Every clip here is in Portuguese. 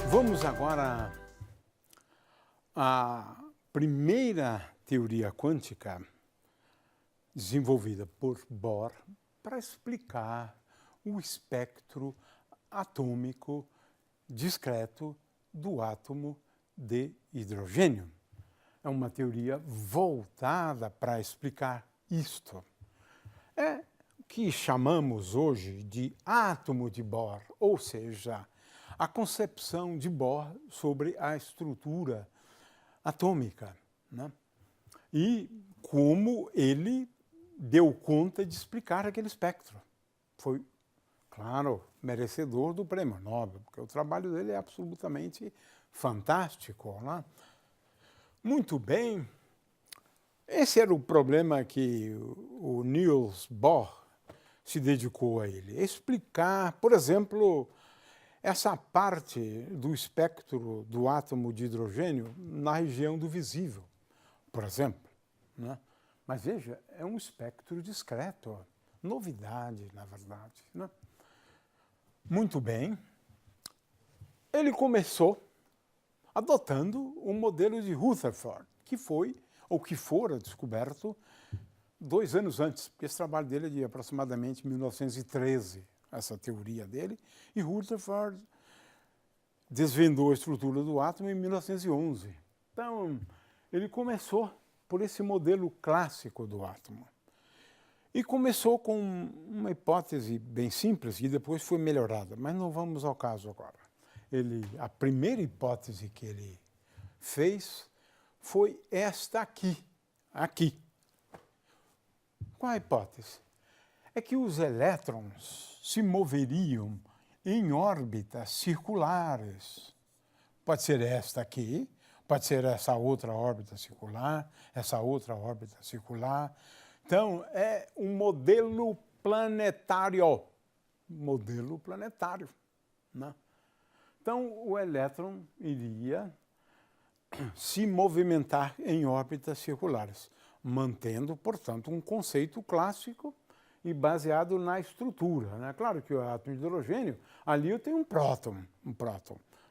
Vamos agora à primeira teoria quântica desenvolvida por Bohr para explicar o espectro atômico discreto do átomo de hidrogênio. É uma teoria voltada para explicar isto. É o que chamamos hoje de átomo de Bohr, ou seja, a concepção de Bohr sobre a estrutura atômica, né? E como ele deu conta de explicar aquele espectro. Foi, claro, merecedor do prêmio Nobel, porque o trabalho dele é absolutamente fantástico, né? Muito bem, esse era o problema que o Niels Bohr se dedicou a ele. Explicar, por exemplo, essa parte do espectro do átomo de hidrogênio na região do visível, por exemplo, né? Mas veja, é um espectro discreto, novidade, na verdade, né? Muito bem, ele começou adotando o modelo de Rutherford, que foi, ou que fora descoberto 2 anos antes, porque esse trabalho dele é de aproximadamente 1913, essa teoria dele, e Rutherford desvendou a estrutura do átomo em 1911. Então, ele começou por esse modelo clássico do átomo. E começou com uma hipótese bem simples, e depois foi melhorada, mas não vamos ao caso agora. A primeira hipótese que ele fez foi esta aqui. Qual a hipótese? É que os elétrons se moveriam em órbitas circulares. Pode ser esta aqui, pode ser essa outra órbita circular, essa outra órbita circular. Então, é um modelo planetário. Modelo planetário, né? Então, o elétron iria se movimentar em órbitas circulares, mantendo, portanto, um conceito clássico e baseado na estrutura, né? Claro que o átomo de hidrogênio, ali eu tenho um próton,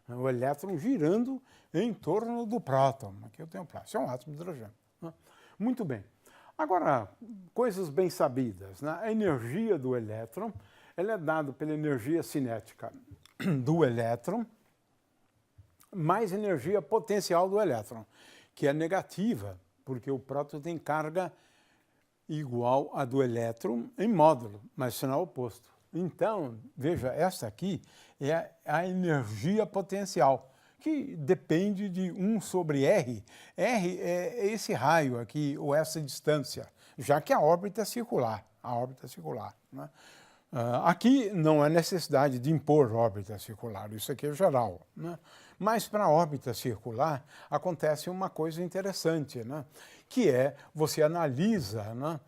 o elétron girando em torno do próton. Aqui eu tenho um próton, isso é um átomo de hidrogênio, né? Muito bem. Agora, coisas bem sabidas, né? A energia do elétron, ela é dada pela energia cinética do elétron, mais energia potencial do elétron, que é negativa, porque o próton tem carga igual a do elétron em módulo, mas sinal oposto. Então, veja, essa aqui é a energia potencial, que depende de 1 sobre R. R é esse raio aqui, ou essa distância, já que a órbita é circular, né? Aqui não há necessidade de impor órbita circular, isso aqui é geral, né? Mas para a órbita circular acontece uma coisa interessante, né? Que é, você analisa, né,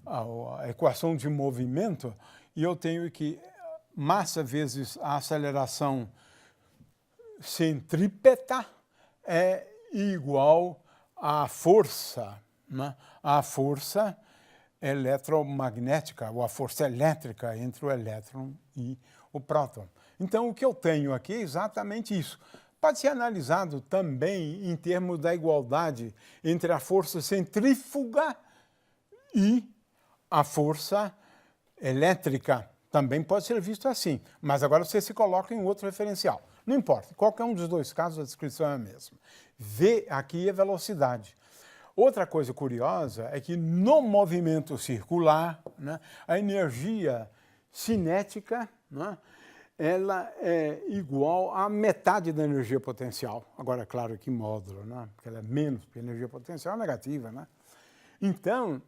a equação de movimento e eu tenho que massa vezes a aceleração centrípeta é igual à força, né? A força eletromagnética, ou a força elétrica entre o elétron e o próton. Então, o que eu tenho aqui é exatamente isso. Pode ser analisado também em termos da igualdade entre a força centrífuga e a força elétrica. Também pode ser visto assim, mas agora você se coloca em outro referencial. Não importa, qualquer um dos dois casos a descrição é a mesma. V aqui é velocidade. Outra coisa curiosa é que no movimento circular, né, a energia cinética, né, ela é igual à metade da energia potencial. Agora, é claro que módulo, né, porque ela é menos, porque a energia potencial é negativa, né? Então,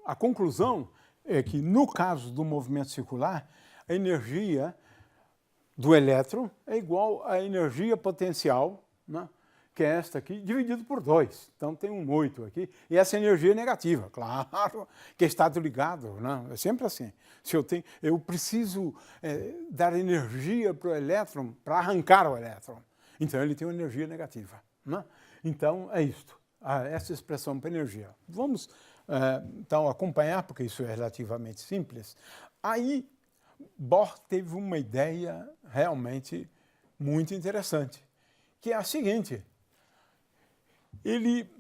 a conclusão é que, no caso do movimento circular, a energia do elétron é igual à energia potencial, né, que é esta aqui, dividido por 2. Então tem um 8 aqui, e essa energia é negativa, claro, que é estado ligado, né? É sempre assim. Se eu preciso dar energia para o elétron, para arrancar o elétron. Então ele tem uma energia negativa, né? Então é isto, essa expressão para energia. Vamos então acompanhar, porque isso é relativamente simples. Aí Bohr teve uma ideia realmente muito interessante, que é a seguinte: ele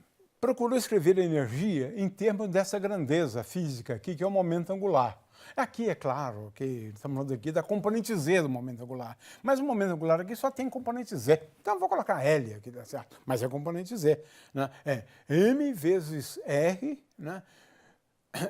procurou escrever a energia em termos dessa grandeza física aqui, que é o momento angular. Aqui, é claro, que estamos falando aqui da componente Z do momento angular, mas o momento angular aqui só tem componente Z. Então, eu vou colocar L aqui, tá certo? Mas é componente Z. Né? É M vezes R, né?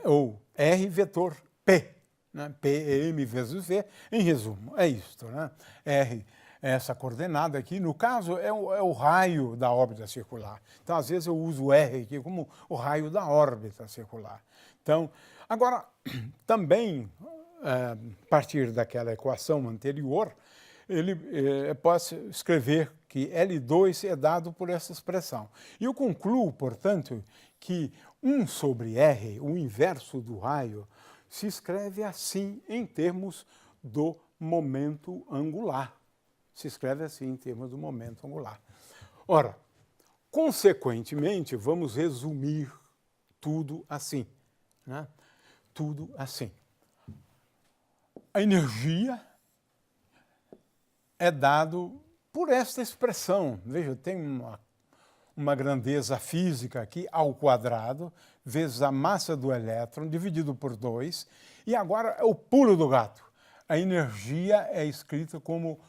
Ou R vetor P. Né? P é M vezes V. Em resumo, é isto. Né? R é essa coordenada aqui, no caso, é o raio da órbita circular. Então, às vezes, eu uso R aqui como o raio da órbita circular. Então, agora, também, a partir daquela equação anterior, ele pode escrever que L2 é dado por essa expressão. E eu concluo, portanto, que 1 sobre R, o inverso do raio, se escreve assim em termos do momento angular. Se escreve assim em termos do momento angular. Ora, consequentemente, vamos resumir tudo assim. Né? Tudo assim. A energia é dado por esta expressão. Veja, tem uma grandeza física aqui ao quadrado, vezes a massa do elétron, dividido por 2. E agora é o pulo do gato. A energia é escrita como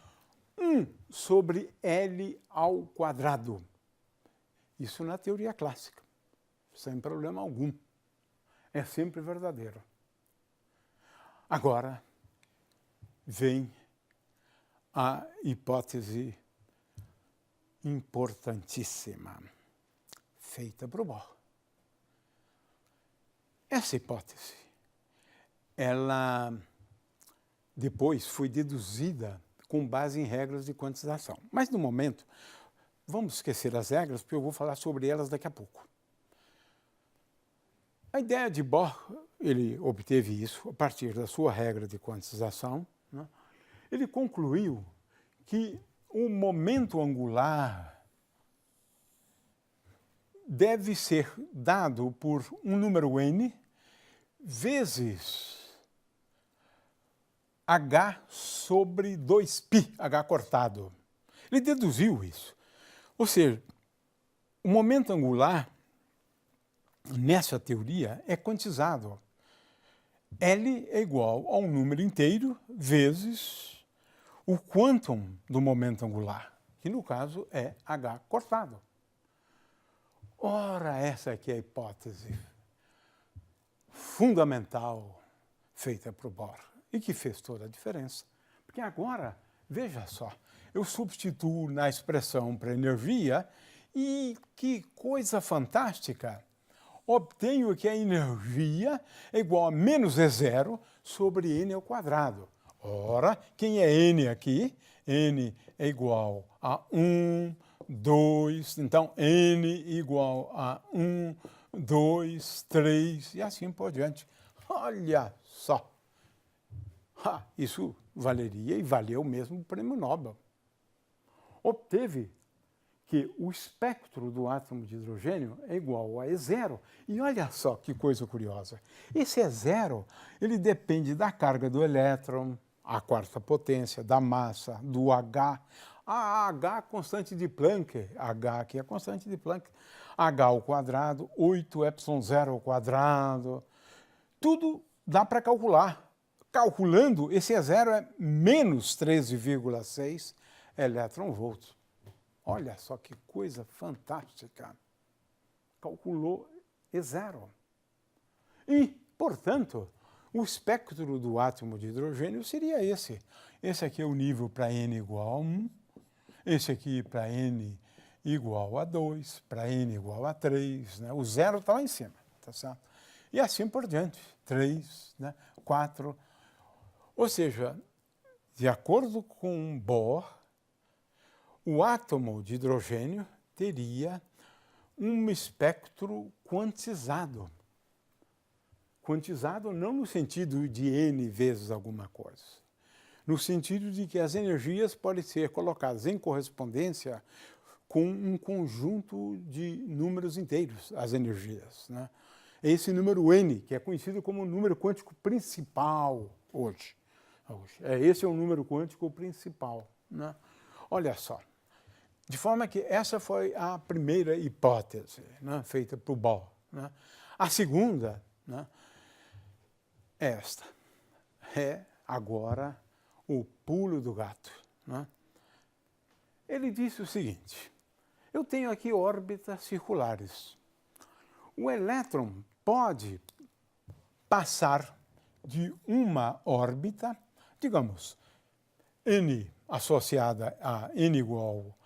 1 sobre L ao quadrado. Isso na teoria clássica, sem problema algum. É sempre verdadeiro. Agora vem a hipótese importantíssima, feita por Bohr. Essa hipótese, ela depois foi deduzida com base em regras de quantização. Mas, no momento, vamos esquecer as regras, porque eu vou falar sobre elas daqui a pouco. A ideia de Bohr, ele obteve isso a partir da sua regra de quantização. Né? Ele concluiu que o momento angular deve ser dado por um número n vezes h sobre 2π, h cortado. Ele deduziu isso. Ou seja, o momento angular, nessa teoria, é quantizado. L é igual a um número inteiro vezes o quantum do momento angular, que no caso é h cortado. Ora, essa aqui é a hipótese fundamental feita por Bohr e que fez toda a diferença. Porque agora, veja só, eu substituo na expressão para energia e que coisa fantástica! Obtenho que a energia é igual a menos E0 sobre n ao quadrado. Ora, quem é n aqui? N é igual a 1, 2, então n igual a 1, 2, 3 e assim por diante. Olha só! Isso valeria e valeu mesmo o prêmio Nobel. Obteve que o espectro do átomo de hidrogênio é igual a E0. E olha só que coisa curiosa. Esse E0, ele depende da carga do elétron, a quarta potência, da massa, do H. A H constante de Planck, H aqui é constante de Planck, H ao quadrado, 8ε0 ao quadrado. Tudo dá para calcular. Calculando, esse E0 é menos 13,6 elétron-volts. Olha só que coisa fantástica. Calculou E0. E, portanto, o espectro do átomo de hidrogênio seria esse. Esse aqui é o nível para n igual a 1, esse aqui para n igual a 2, para n igual a 3. Né? O zero está lá em cima, tá certo? E assim por diante. 3, né? 4. Ou seja, de acordo com Bohr, o átomo de hidrogênio teria um espectro quantizado. Quantizado não no sentido de n vezes alguma coisa, no sentido de que as energias podem ser colocadas em correspondência com um conjunto de números inteiros, as energias. Né? Esse número n, que é conhecido como o número quântico principal hoje. Esse é o número quântico principal, né? Olha só. De forma que essa foi a primeira hipótese, né, feita por Bohr, né? A segunda, né, é esta. É agora o pulo do gato, né? Ele disse o seguinte: eu tenho aqui órbitas circulares. O elétron pode passar de uma órbita, digamos, n associada a n igual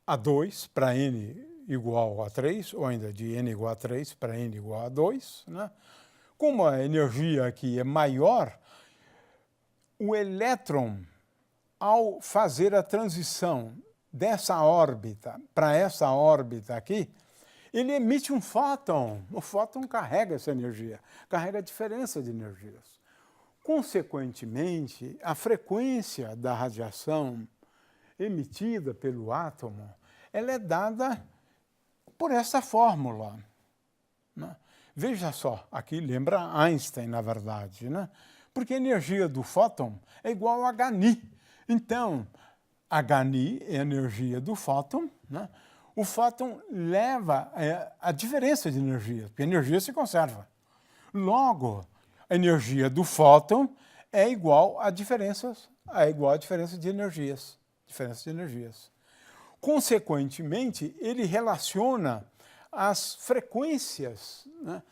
a 2 para n igual a 3, ou ainda de n igual a 3 para n igual a 2, né? Como a energia aqui é maior, o elétron, ao fazer a transição dessa órbita para essa órbita aqui, ele emite um fóton. O fóton carrega essa energia, carrega a diferença de energias. Consequentemente, a frequência da radiação emitida pelo átomo, ela é dada por essa fórmula, né? Veja só, aqui lembra Einstein, na verdade, né? Porque a energia do fóton é igual a hν. Então, hν é a energia do fóton, né? O fóton leva a diferença de energia, porque a energia se conserva. Logo, a energia do fóton é igual à diferença de energias. Consequentemente, ele relaciona as frequências, né,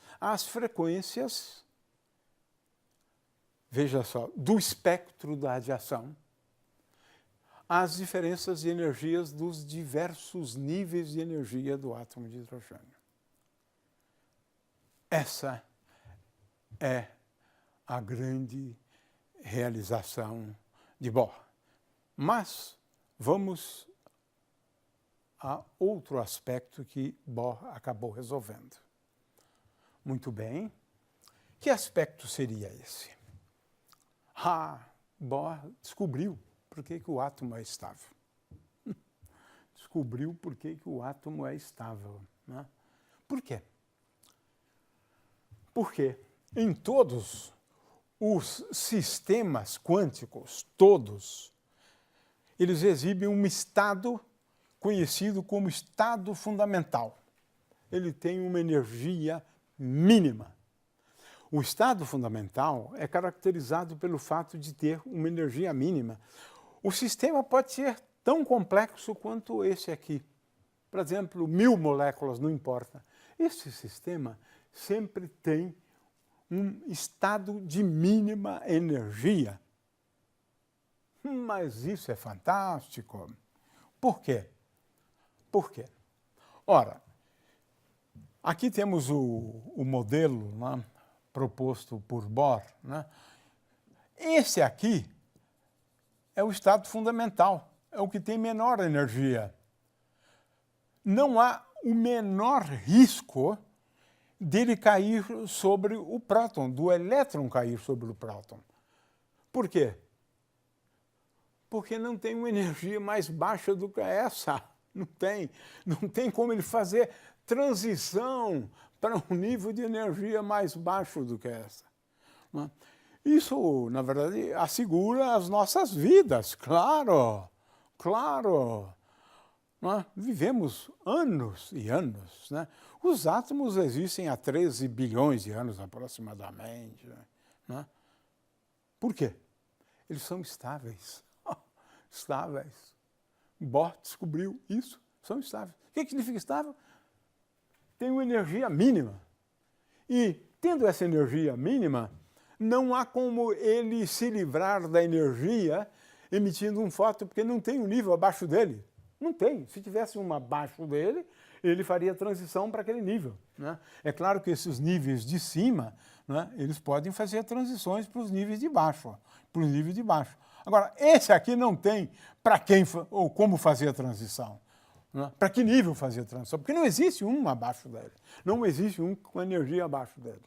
veja só, do espectro da radiação, às diferenças de energias dos diversos níveis de energia do átomo de hidrogênio. Essa é a grande realização de Bohr. Mas vamos a outro aspecto que Bohr acabou resolvendo. Muito bem. Que aspecto seria esse? Bohr descobriu por que o átomo é estável. Descobriu por que o átomo é estável, né? Por quê? Porque em todos os sistemas quânticos, todos, eles exibem um estado conhecido como estado fundamental. Ele tem uma energia mínima. O estado fundamental é caracterizado pelo fato de ter uma energia mínima. O sistema pode ser tão complexo quanto esse aqui. Por exemplo, 1000 moléculas, não importa. Esse sistema sempre tem um estado de mínima energia. Mas isso é fantástico. Por quê? Por quê? Ora, aqui temos o modelo, né, proposto por Bohr, né? Esse aqui é o estado fundamental, é o que tem menor energia. Não há o menor risco dele cair sobre o próton, do elétron cair sobre o próton. Por quê? Porque não tem uma energia mais baixa do que essa. Não tem como ele fazer transição para um nível de energia mais baixo do que essa. Isso, na verdade, assegura as nossas vidas, claro. Vivemos anos e anos, né? Os átomos existem há 13 bilhões de anos aproximadamente, né? Por quê? Eles são estáveis. Estáveis. Bohr descobriu isso, são estáveis. O que significa estável? Tem uma energia mínima. E, tendo essa energia mínima, não há como ele se livrar da energia emitindo um fóton, porque não tem um nível abaixo dele. Não tem. Se tivesse um abaixo dele, ele faria transição para aquele nível, né? É claro que esses níveis de cima, né, eles podem fazer transições para os níveis de baixo. Agora, esse aqui não tem para quem ou como fazer a transição. Né? Para que nível fazer a transição? Porque não existe um abaixo dele. Não existe um com energia abaixo dele.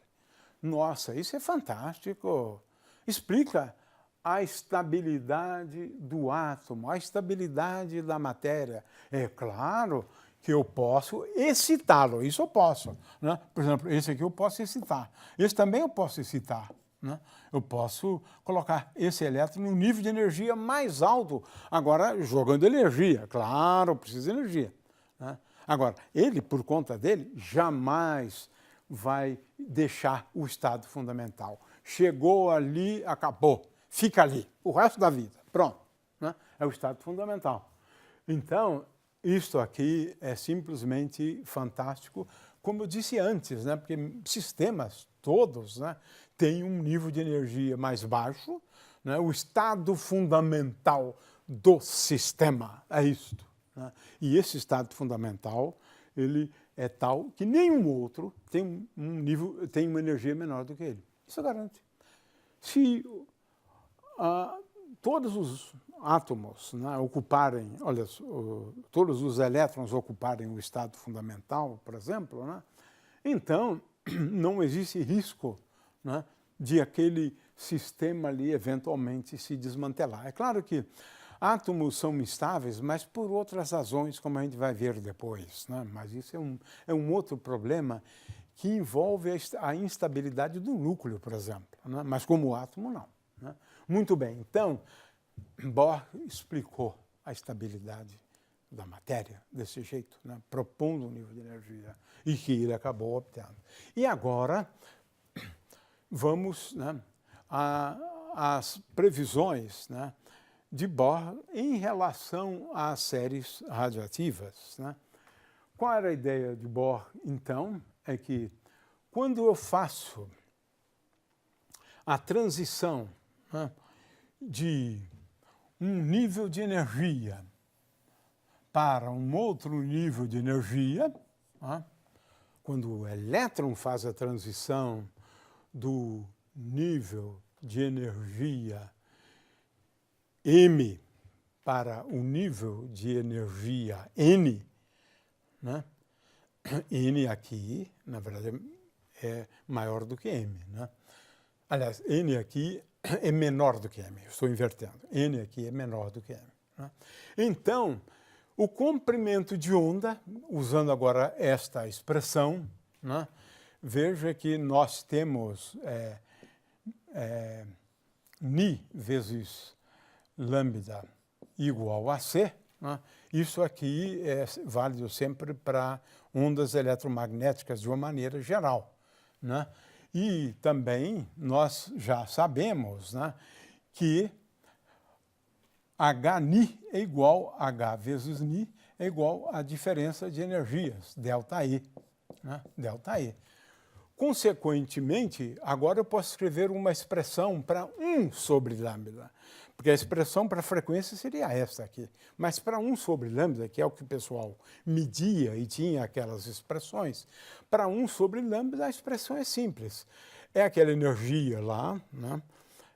Nossa, isso é fantástico. Explica a estabilidade do átomo, a estabilidade da matéria. É claro que eu posso excitá-lo, isso eu posso, né? Por exemplo, esse aqui eu posso excitar, esse também eu posso excitar, né? Eu posso colocar esse elétron num nível de energia mais alto, agora jogando energia, claro, precisa de energia, né? Agora, ele, por conta dele, jamais vai deixar o estado fundamental. Chegou ali, acabou, fica ali, o resto da vida, pronto, né? É o estado fundamental. Então, isto aqui é simplesmente fantástico, como eu disse antes, né? Porque sistemas todos, né, têm um nível de energia mais baixo, né? O estado fundamental do sistema é isto, né? E esse estado fundamental, ele é tal que nenhum outro tem tem uma energia menor do que ele. Isso garante. Se todos os átomos, né, ocuparem, olha, todos os elétrons ocuparem o estado fundamental, por exemplo, né, então não existe risco, né, de aquele sistema ali eventualmente se desmantelar. É claro que átomos são instáveis, mas por outras razões, como a gente vai ver depois, né? Mas isso é um outro problema que envolve a instabilidade do núcleo, por exemplo, né? Mas como o átomo, não, né? Muito bem, então, Bohr explicou a estabilidade da matéria desse jeito, né? Propondo um nível de energia, e que ele acabou obtendo. E agora, vamos, né, às previsões, né, de Bohr em relação às séries radioativas, né? Qual era a ideia de Bohr, então? É que quando eu faço a transição, né, de um nível de energia para um outro nível de energia, né, quando o elétron faz a transição do nível de energia M para o nível de energia N, né? N aqui, na verdade, é maior do que M, né? Aliás, N aqui é menor do que M, eu estou invertendo. N aqui é menor do que M, né? Então, o comprimento de onda, usando agora esta expressão, né? Veja que nós temos Ni vezes lambda igual a C, né? Isso aqui é válido sempre para ondas eletromagnéticas de uma maneira geral, né? E também nós já sabemos, né, que Hni é igual a H vezes Ni é igual à diferença de energias, ΔI, né? ΔI. Consequentemente, agora eu posso escrever uma expressão para 1 sobre lambda, porque a expressão para a frequência seria esta aqui. Mas para 1 sobre lambda, que é o que o pessoal media e tinha aquelas expressões, para 1 sobre lambda a expressão é simples. É aquela energia lá, né,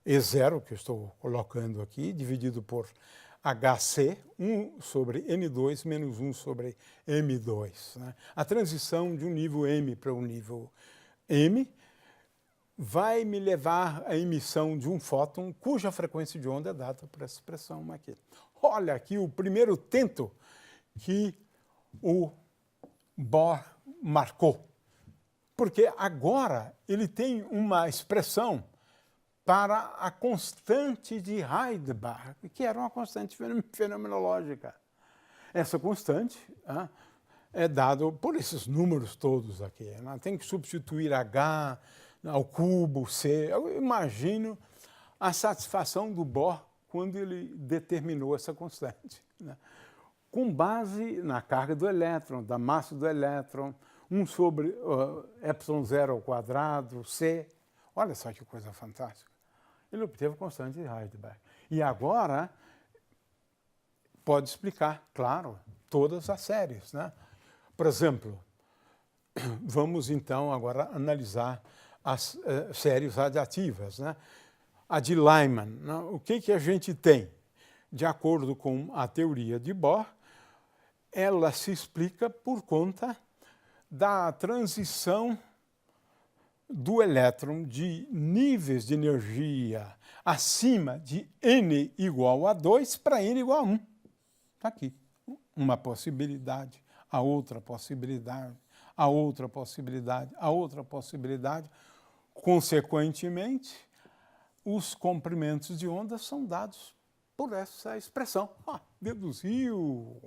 E0, que eu estou colocando aqui, dividido por HC, 1 sobre N2 menos 1 sobre M2. Né? A transição de um nível M para um nível M vai me levar à emissão de um fóton cuja frequência de onda é dada por essa expressão aqui. Olha aqui o primeiro tento que o Bohr marcou. Porque agora ele tem uma expressão para a constante de Heisenberg, que era uma constante fenomenológica. Essa constante é dada por esses números todos aqui. Né? Tem que substituir H ao cubo, C. Eu imagino a satisfação do Bohr quando ele determinou essa constante, né? Com base na carga do elétron, da massa do elétron, 1 sobre ε0 ao quadrado, C. Olha só que coisa fantástica. Ele obteve a constante de Heisenberg. E agora pode explicar, claro, todas as séries, né? Por exemplo, vamos então agora analisar as séries radiativas, né? A de Lyman, né? O que a gente tem? De acordo com a teoria de Bohr, ela se explica por conta da transição do elétron de níveis de energia acima de N igual a 2 para N igual a 1. Está aqui. Uma possibilidade, a outra possibilidade, a outra possibilidade, a outra possibilidade. Consequentemente, os comprimentos de onda são dados por essa expressão. Deduziu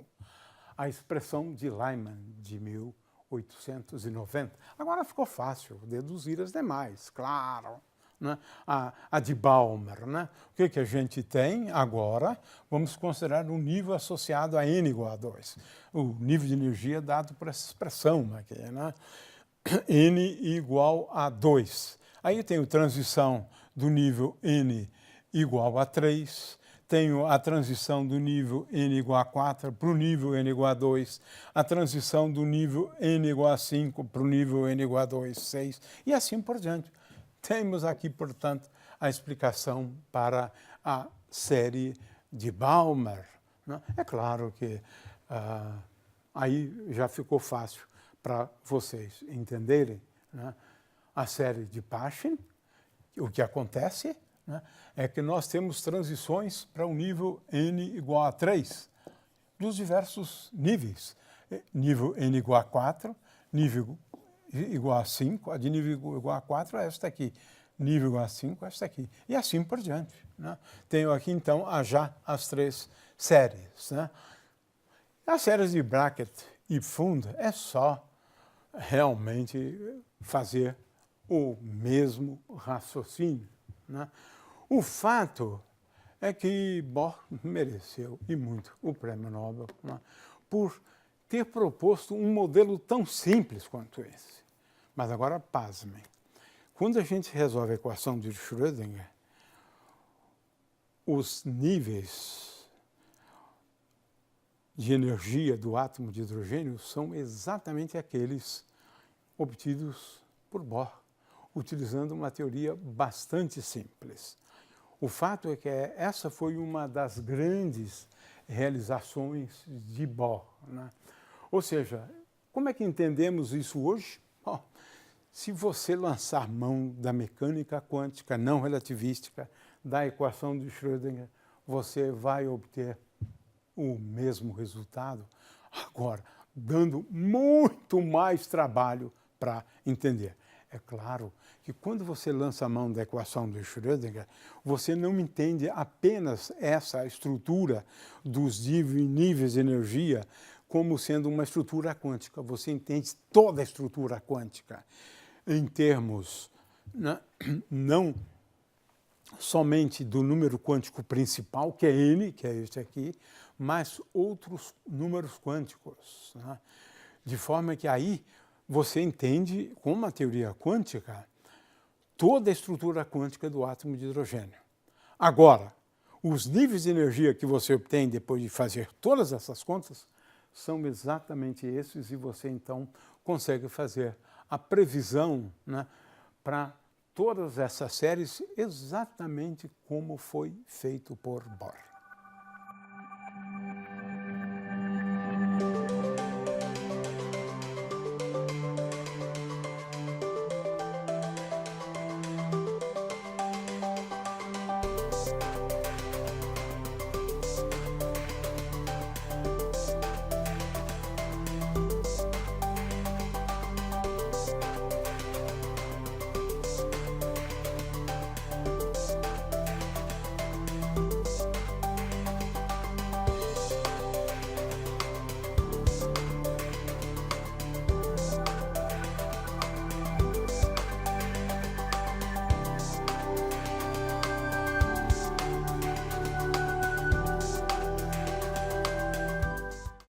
a expressão de Lyman, de 1890. Agora ficou fácil deduzir as demais, claro. Né? A de Balmer. Né? O que a gente tem agora? Vamos considerar um nível associado a n igual a 2. O nível de energia dado por essa expressão aqui. Né? N igual a 2. Aí tenho transição do nível n igual a 3. Tenho a transição do nível n igual a 4 para o nível n igual a 2, a transição do nível n igual a 5 para o nível n igual a 2, 6, e assim por diante. Temos aqui, portanto, a explicação para a série de Balmer. Né? É claro que aí já ficou fácil para vocês entenderem. Né? A série de Paschen, o que acontece, né, é que nós temos transições para o nível n igual a 3, dos diversos níveis. Nível n igual a 4, nível igual a 5, a de nível igual a 4 é esta aqui, nível igual a 5 é esta aqui, e assim por diante. Né? Tenho aqui, então, já as 3 séries. Né? As séries de Brackett e Pfund é só realmente fazer o mesmo raciocínio. Né? O fato é que Bohr mereceu, e muito, o prêmio Nobel, né, por ter proposto um modelo tão simples quanto esse. Mas agora, pasmem, quando a gente resolve a equação de Schrödinger, os níveis de energia do átomo de hidrogênio são exatamente aqueles obtidos por Bohr, utilizando uma teoria bastante simples. O fato é que essa foi uma das grandes realizações de Bohr. Né? Ou seja, como é que entendemos isso hoje? Se você lançar mão da mecânica quântica não relativística, da equação de Schrödinger, você vai obter o mesmo resultado, agora, dando muito mais trabalho para entender. É claro que quando você lança a mão da equação de Schrödinger, você não entende apenas essa estrutura dos níveis de energia como sendo uma estrutura quântica. Você entende toda a estrutura quântica em termos não somente do número quântico principal, que é n, que é este aqui, mas outros números quânticos. Né? De forma que aí você entende, com uma teoria quântica, toda a estrutura quântica do átomo de hidrogênio. Agora, os níveis de energia que você obtém depois de fazer todas essas contas são exatamente esses, e você então consegue fazer a previsão, né, para todas essas séries exatamente como foi feito por Bohr.